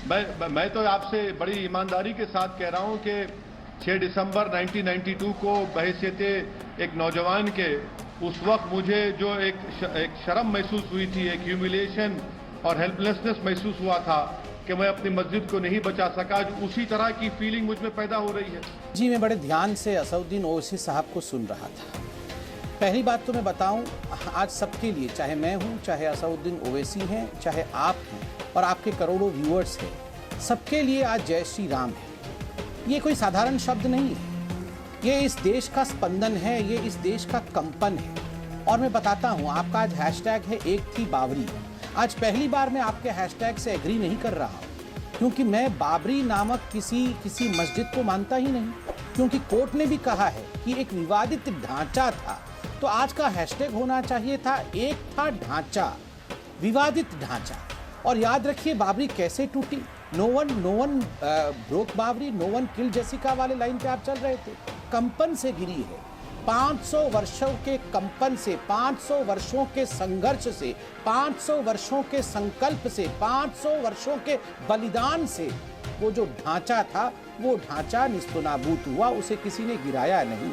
मैं तो आपसे बड़ी ईमानदारी के साथ कह रहा हूं कि 6 दिसंबर 1992 को बहैसियत एक नौजवान के उस वक्त मुझे जो एक शर्म महसूस हुई थी, एक ह्यूमिलिएशन और हेल्पलेसनेस महसूस हुआ था कि मैं अपनी मस्जिद को नहीं बचा सका, आज उसी तरह की फीलिंग मुझ में पैदा हो रही है। जी, मैं बड़े ध्यान से असदुद्दीन ओवैसी साहब को सुन रहा था। पहली बात तो मैं बताऊं, आज सबके लिए, चाहे मैं हूं, चाहे असदुद्दीन ओवैसी हैं, चाहे आप हैं और आपके करोड़ों व्यूअर्स हैं, सबके लिए आज जय श्री राम है। ये कोई साधारण शब्द नहीं है, ये इस देश का स्पंदन है, ये इस देश का कंपन है। और मैं बताता हूं, आपका आज हैशटैग है एक थी बाबरी। आज पहली बार मैं आपके हैशटैग से एग्री नहीं कर रहा हूं, क्योंकि मैं बाबरी नामक किसी मस्जिद को मानता ही नहीं, क्योंकि कोर्ट ने भी कहा है कि एक विवादित ढांचा था। तो आज का हैशटैग होना चाहिए था एक था ढांचा, विवादित ढांचा। और याद रखिए बाबरी कैसे टूटी। No one broke Babri, no one kill Jessica वाले लाइन पे आप चल रहे थे। कंपन से गिरी है, 500 वर्षों के कंपन से, 500 वर्षों के संघर्ष से, 500 वर्षों के संकल्प से, 500 वर्षों के बलिदान से वो जो ढांचा था, वो ढांचा निस्तनाबूत हुआ, उसे किसी ने गिराया नहीं।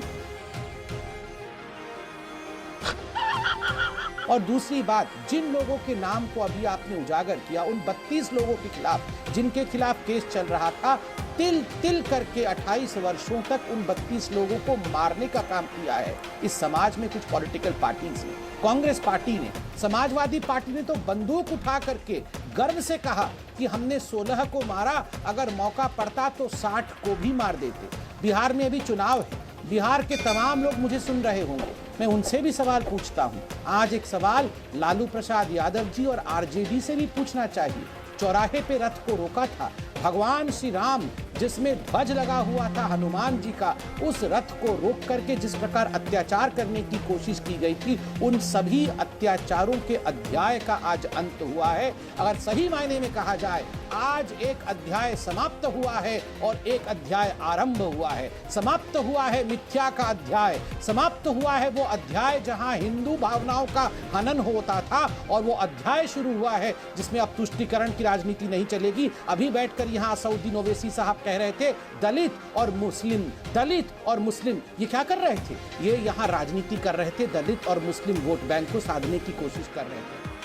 और दूसरी बात, जिन लोगों के नाम को अभी आपने उजागर किया, उन 32 लोगों के खिलाफ जिनके खिलाफ केस चल रहा था, तिल तिल करके 28 वर्षों तक उन 32 लोगों को मारने का काम किया है इस समाज में कुछ पॉलिटिकल पार्टीज ने। कांग्रेस पार्टी ने, समाजवादी पार्टी ने तो बंदूक उठा करके गर्व से कहा कि हमने 16 को मारा, अगर मौका पड़ता तो 60 को भी मार देते। बिहार में अभी चुनाव है, बिहार के तमाम लोग मुझे सुन रहे होंगे, मैं उनसे भी सवाल पूछता हूं। आज एक सवाल लालू प्रसाद यादव जी और आरजेडी से भी पूछना चाहिए। चौराहे पे रथ को रोका था, भगवान श्री राम जिसमें ध्वज लगा हुआ था हनुमान जी का, उस रथ को रोक करके जिस प्रकार अत्याचार करने की कोशिश की गई थी, उन सभी अत्याचारों के अध्याय का आज अंत हुआ है। अगर सही मायने में कहा जाए, आज एक अध्याय समाप्त हुआ है और एक अध्याय आरंभ हुआ है। समाप्त हुआ है मिथ्या का अध्याय, समाप्त हुआ है वो अध्याय जहां हिंदू भावनाओं का हनन होता था, और वो अध्याय शुरू हुआ है जिसमें अब तुष्टीकरण की राजनीति नहीं चलेगी। अभी बैठकर यहाँ असदुद्दीन ओवैसी साहब कह रहे थे दलित और मुस्लिम, दलित और मुस्लिम, ये क्या कर रहे थे? ये यहाँ राजनीति कर रहे थे, दलित और मुस्लिम वोट बैंक को साधने की कोशिश कर रहे थे।